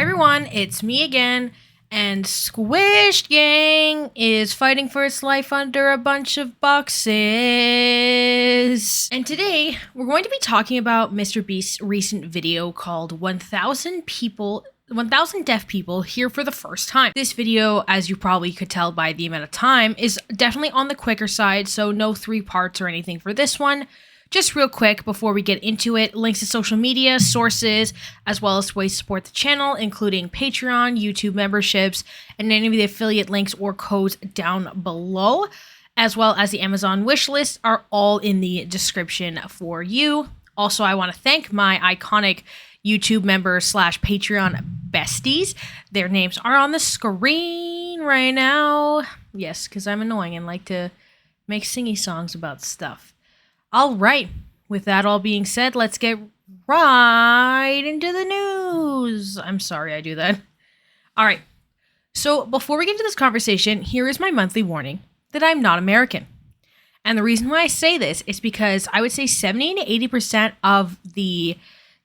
Hi everyone, it's me again, and Squished Gang is fighting for its life under a bunch of boxes. And today, we're going to be talking about MrBeast's recent video called 1,000 deaf people here for the first time. This video, as you probably could tell by the amount of time, is definitely on the quicker side, so no 3 parts or anything for this one. Just real quick before we get into it, links to social media, sources, as well as ways to support the channel, including Patreon, YouTube memberships, and any of the affiliate links or codes down below, as well as the Amazon wish list are all in the description for you. Also, I want to thank my iconic YouTube members / Patreon besties. Their names are on the screen right now. Yes, because I'm annoying and like to make singy songs about stuff. All right, with that all being said, let's get right into the news. I'm sorry I do that. All right, so before we get into this conversation, here is my monthly warning that I'm not American. And the reason why I say this is because I would say 70 to 80% of the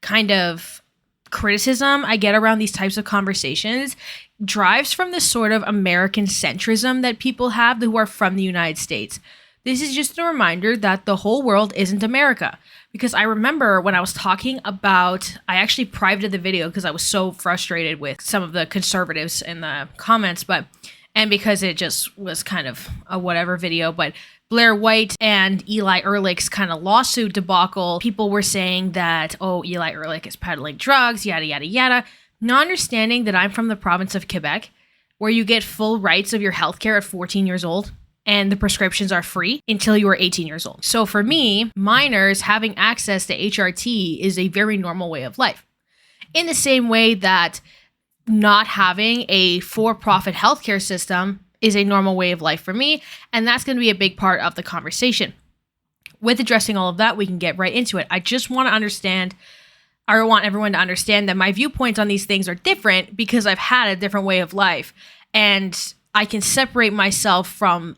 kind of criticism I get around these types of conversations drives from this sort of American centrism that people have who are from the United States. This is just a reminder that the whole world isn't America. Because I remember when I was talking about, I actually privated the video because I was so frustrated with some of the conservatives in the comments, and because it just was kind of a whatever video, but Blair White and Eli Ehrlich's kind of lawsuit debacle, people were saying that, oh, Eli Ehrlich is peddling drugs, yada, yada, yada. Not understanding that I'm from the province of Quebec, where you get full rights of your healthcare at 14 years old. And the prescriptions are free until you are 18 years old. So for me, minors having access to HRT is a very normal way of life. In the same way that not having a for-profit healthcare system is a normal way of life for me, and that's going to be a big part of the conversation. With addressing all of that, we can get right into it. I just want to understand, I want everyone to understand that my viewpoints on these things are different because I've had a different way of life, and I can separate myself from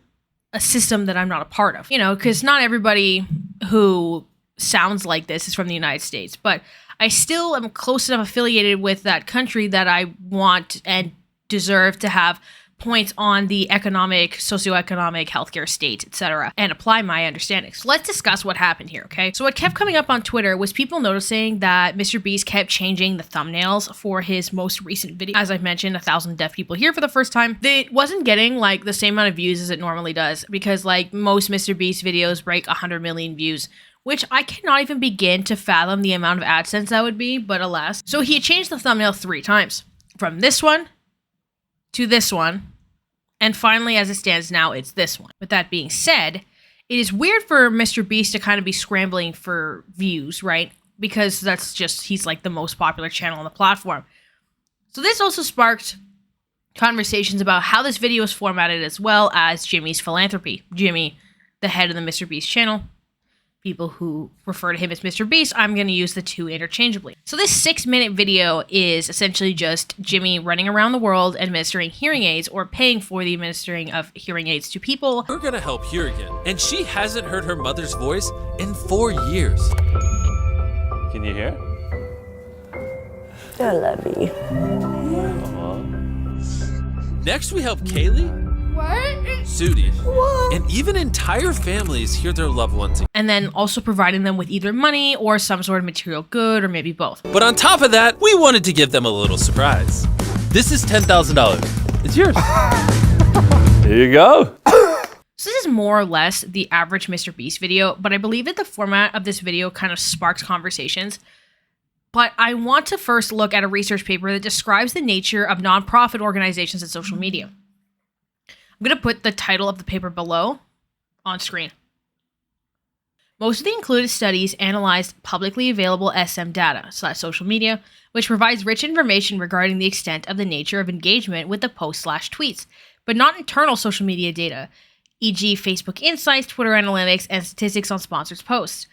a system that I'm not a part of, because not everybody who sounds like this is from the United States, but I still am close enough affiliated with that country that I want and deserve to have points on the economic, socioeconomic, healthcare state, etc., and apply my understanding. So let's discuss what happened here, okay? So what kept coming up on Twitter was people noticing that MrBeast kept changing the thumbnails for his most recent video. As I've mentioned, 1,000 deaf people here for the first time. It wasn't getting like the same amount of views as it normally does because like most MrBeast videos break 100 million views, which I cannot even begin to fathom the amount of AdSense that would be, but alas. So he had changed the thumbnail 3 times, from this one to this one, and finally, as it stands now, it's this one. With that being said, it is weird for MrBeast to kind of be scrambling for views, right? Because that's just, he's like the most popular channel on the platform. So this also sparked conversations about how this video is formatted, as well as Jimmy's philanthropy. Jimmy, the head of the MrBeast channel. People who refer to him as MrBeast, I'm going to use the 2 interchangeably. So this 6-minute video is essentially just Jimmy running around the world administering hearing aids, or paying for the administering of hearing aids to people. We're going to help hear again, and she hasn't heard her mother's voice in 4 years. Can you hear? I love you. Next, we help Kaylee, Sudi, and even entire families hear their loved ones. And then also providing them with either money or some sort of material good, or maybe both. But on top of that, we wanted to give them a little surprise. This is $10,000. It's yours. Here you go. So this is more or less the average MrBeast video, but I believe that the format of this video kind of sparks conversations. But I want to first look at a research paper that describes the nature of nonprofit organizations and social media. I'm going to put the title of the paper below on screen. Most of the included studies analyzed publicly available SM data / social media, which provides rich information regarding the extent of the nature of engagement with the posts / tweets, but not internal social media data, e.g. Facebook Insights, Twitter Analytics, and statistics on sponsored posts.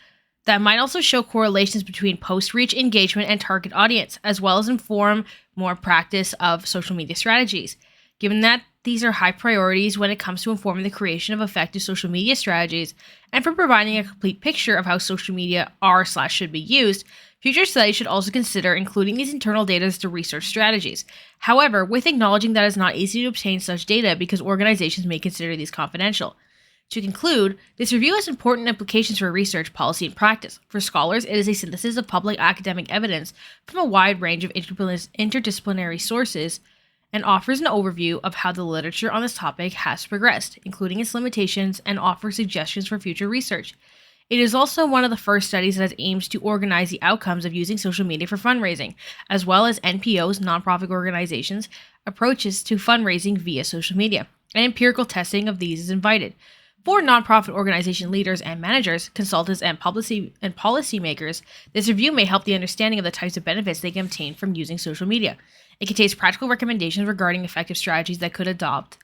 That might also show correlations between post reach, engagement, and target audience, as well as inform more practice of social media strategies. Given that these are high priorities when it comes to informing the creation of effective social media strategies and for providing a complete picture of how social media are / should be used, Future studies should also consider including these internal data to research strategies. However, with acknowledging that it's not easy to obtain such data because organizations may consider these confidential. To conclude, this review has important implications for research, policy, and practice. For scholars, it is a synthesis of public academic evidence from a wide range of interdisciplinary sources and offers an overview of how the literature on this topic has progressed, including its limitations, and offers suggestions for future research. It is also one of the first studies that aims to organize the outcomes of using social media for fundraising, as well as NPOs, nonprofit organizations, approaches to fundraising via social media, and empirical testing of these is invited. For nonprofit organization leaders and managers, consultants, and policymakers, this review may help the understanding of the types of benefits they can obtain from using social media. It contains practical recommendations regarding effective strategies that could adopt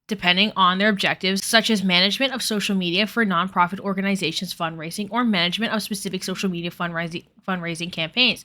depending on their objectives, such as management of social media for nonprofit organizations' fundraising or management of specific social media fundraising campaigns.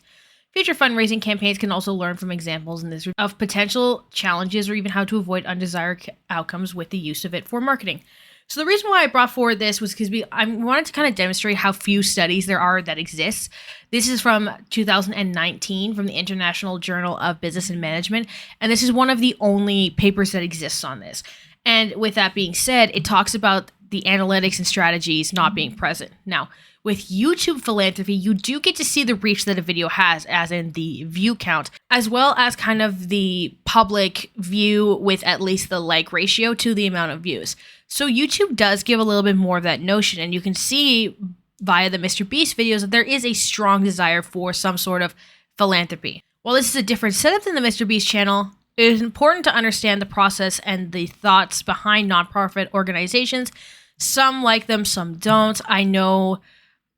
Future fundraising campaigns can also learn from examples in this of potential challenges or even how to avoid undesired outcomes with the use of it for marketing. So the reason why I brought forward this was because I wanted to kind of demonstrate how few studies there are that exist. This is from 2019 from the International Journal of Business and Management, and this is one of the only papers that exists on this. And with that being said, it talks about the analytics and strategies not being present. Now, with YouTube philanthropy, you do get to see the reach that a video has, as in the view count, as well as kind of the public view with at least the like ratio to the amount of views. So YouTube does give a little bit more of that notion, and you can see via the Mr.Beast videos that there is a strong desire for some sort of philanthropy. While this is a different setup than the Mr.Beast channel, it is important to understand the process and the thoughts behind nonprofit organizations. Some like them, some don't. I know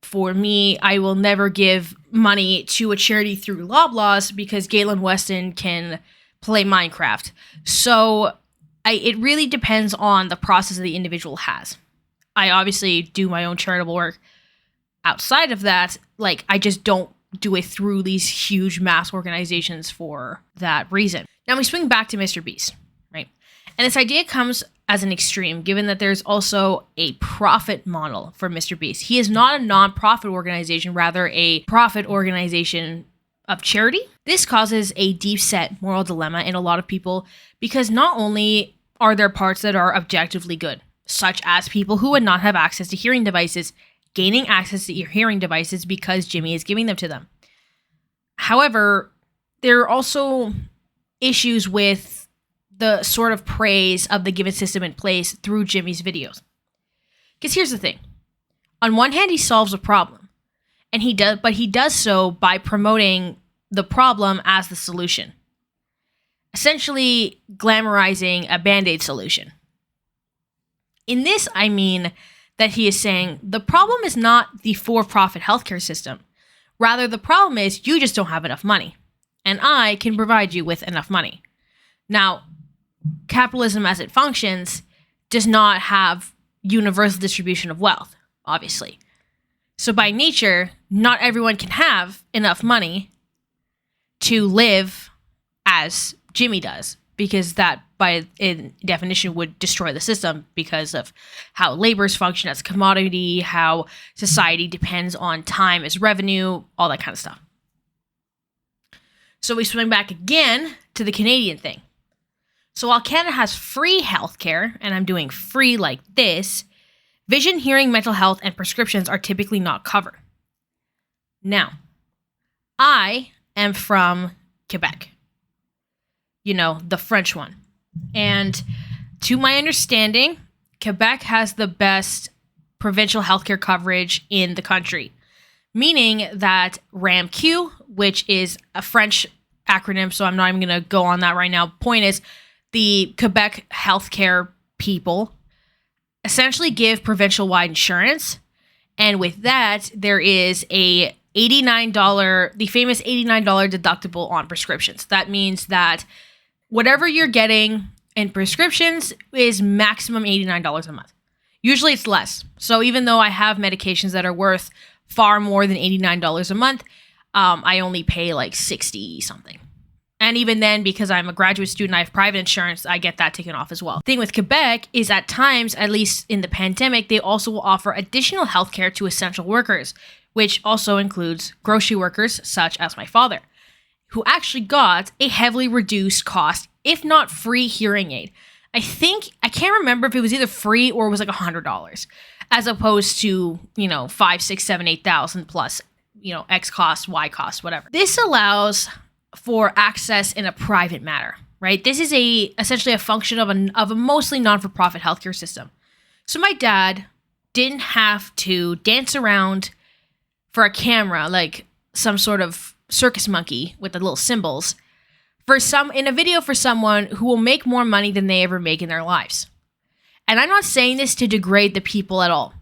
for me, I will never give money to a charity through Loblaws because Galen Weston can play Minecraft. So it really depends on the process that the individual has. I obviously do my own charitable work outside of that. Like, I just don't do it through these huge mass organizations for that reason. Now we swing back to Mr.Beast, right? And this idea comes as an extreme, given that there's also a profit model for Mr.Beast. He is not a non-profit organization, rather a profit organization of charity. This causes a deep-set moral dilemma in a lot of people because not only are there parts that are objectively good, such as people who would not have access to hearing devices gaining access to your hearing devices because Jimmy is giving them to them. However, there are also issues with the sort of praise of the given system in place through Jimmy's videos. Because here's the thing. On one hand, he solves a problem, and he does so by promoting the problem as the solution. Essentially glamorizing a Band-Aid solution. In this, I mean that he is saying the problem is not the for-profit healthcare system. Rather, the problem is you just don't have enough money, and I can provide you with enough money. Now, capitalism as it functions does not have universal distribution of wealth, obviously. So by nature, not everyone can have enough money to live as Jimmy does, because that, by definition, would destroy the system because of how laborers function as a commodity, how society depends on time as revenue, all that kind of stuff. So we swing back again to the Canadian thing. So while Canada has free healthcare, and I'm doing free like this, vision, hearing, mental health, and prescriptions are typically not covered. Now, I am from Quebec. You know, the French one. And to my understanding, Quebec has the best provincial healthcare coverage in the country. Meaning that RAMQ, which is a French acronym, so I'm not even going to go on that right now. Point is, the Quebec healthcare people essentially give provincial-wide insurance. And with that, there is a $89, the famous $89 deductible on prescriptions. That means that whatever you're getting in prescriptions is maximum $89 a month. Usually it's less. So even though I have medications that are worth far more than $89 a month, I only pay like 60 something. And even then, because I'm a graduate student, I have private insurance, I get that taken off as well. The thing with Quebec is at times, at least in the pandemic, they also will offer additional healthcare to essential workers, which also includes grocery workers such as my father, who actually got a heavily reduced cost, if not free hearing aid. I can't remember if it was either free or it was like $100, as opposed to, 5, 6, 7, 8,000 plus, X cost, Y cost, whatever. This allows for access in a private manner, right? This is essentially a function of a mostly non-for-profit healthcare system. So my dad didn't have to dance around for a camera like some sort of circus monkey with the little cymbals in a video for someone who will make more money than they ever make in their lives. And I'm not saying this to degrade the people at all.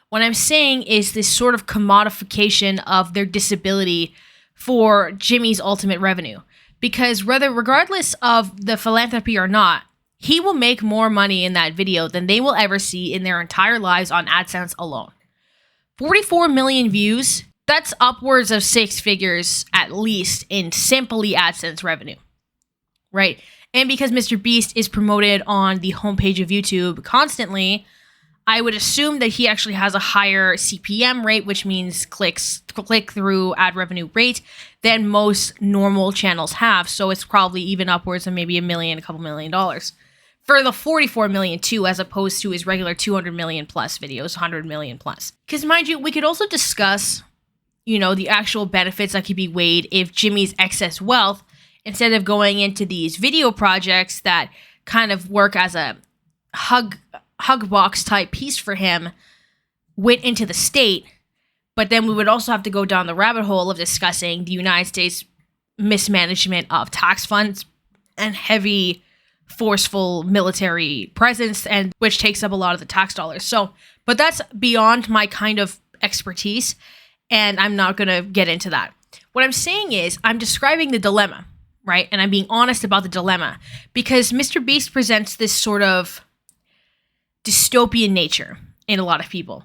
What I'm saying is this sort of commodification of their disability for Jimmy's ultimate revenue. Because regardless of the philanthropy or not, he will make more money in that video than they will ever see in their entire lives on AdSense alone. 44 million views, that's upwards of 6 figures at least in simply AdSense revenue, right? And because Mr.Beast is promoted on the homepage of YouTube constantly, I would assume that he actually has a higher CPM rate, which means click-through ad revenue rate, than most normal channels have. So it's probably even upwards of maybe a couple million dollars. For the 44 million too, as opposed to his regular 200 million plus videos, 100 million plus. Because mind you, we could also discuss, the actual benefits that could be weighed if Jimmy's excess wealth, instead of going into these video projects that kind of work as a hug box type piece for him, went into the state. But then we would also have to go down the rabbit hole of discussing the United States mismanagement of tax funds and heavy forceful military presence, and which takes up a lot of the tax dollars. But that's beyond my kind of expertise, and I'm not going to get into that. What I'm saying is I'm describing the dilemma, right? And I'm being honest about the dilemma, because Mr.Beast presents this sort of dystopian nature in a lot of people.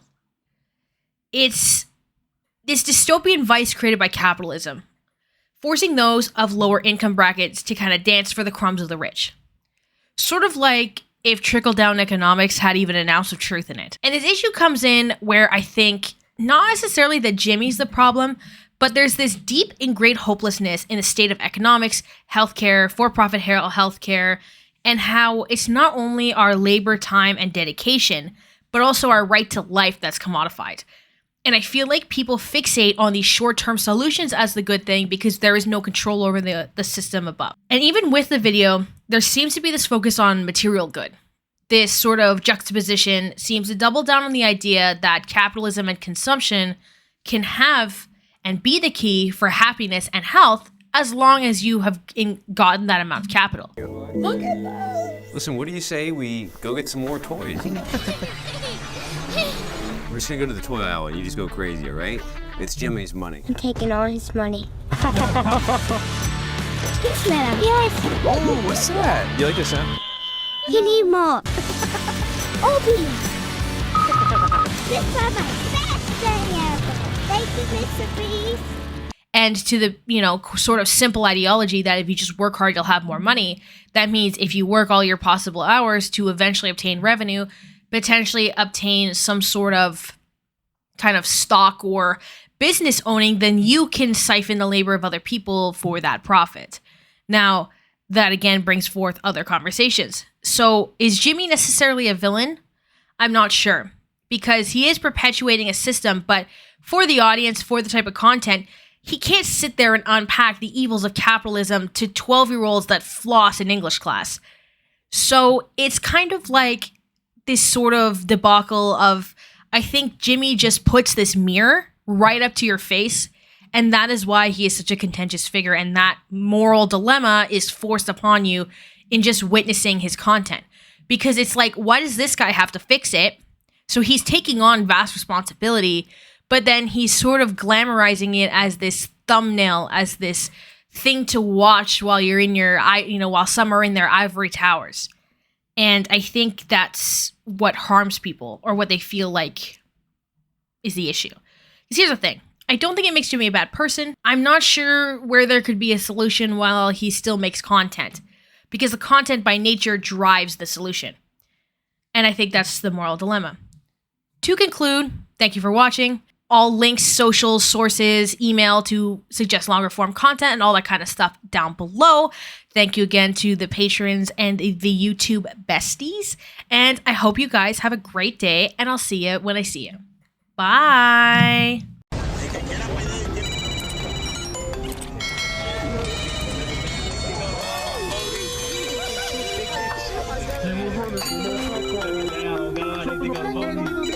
It's this dystopian vice created by capitalism, forcing those of lower income brackets to kind of dance for the crumbs of the rich. Sort of like if trickle-down economics had even an ounce of truth in it. And this issue comes in where I think not necessarily that Jimmy's the problem, but there's this deep ingrained hopelessness in the state of economics, healthcare, for-profit healthcare, and how it's not only our labor, time, and dedication, but also our right to life that's commodified. And I feel like people fixate on these short-term solutions as the good thing because there is no control over the system above. And even with the video, there seems to be this focus on material good. This sort of juxtaposition seems to double down on the idea that capitalism and consumption can have and be the key for happiness and health as long as you have gotten that amount of capital. Look at that! Listen, what do you say we go get some more toys? We're just gonna go to the toy aisle and you just go crazy, all right? It's Jimmy's money. I'm taking all his money. Yes. Oh, what's that? You like this, huh? You need more. Obi. This is my best day ever. Thank you, Mr. Beast. And to the, sort of simple ideology that if you just work hard, you'll have more money. That means if you work all your possible hours to eventually obtain revenue, potentially obtain some sort of kind of stock or business owning, then you can siphon the labor of other people for that profit. Now, that again brings forth other conversations. So is Jimmy necessarily a villain? I'm not sure, because he is perpetuating a system, but for the audience, for the type of content, he can't sit there and unpack the evils of capitalism to 12-year-olds that floss in English class. So it's kind of like this sort of debacle of, I think Jimmy just puts this mirror right up to your face, and that is why he is such a contentious figure, and that moral dilemma is forced upon you in just witnessing his content. Because it's like, why does this guy have to fix it? So he's taking on vast responsibility, but then he's sort of glamorizing it as this thumbnail, as this thing to watch while you're in your, while some are in their ivory towers. And I think that's what harms people, or what they feel like is the issue. Because here's the thing. I don't think it makes Jimmy a bad person. I'm not sure where there could be a solution while he still makes content. Because the content by nature drives the solution. And I think that's the moral dilemma. To conclude, thank you for watching. all links, socials, sources, email to suggest longer form content and all that kind of stuff down below. Thank you again to the patrons and the YouTube besties. And I hope you guys have a great day, and I'll see you when I see you. Bye. Oh God, I think I'm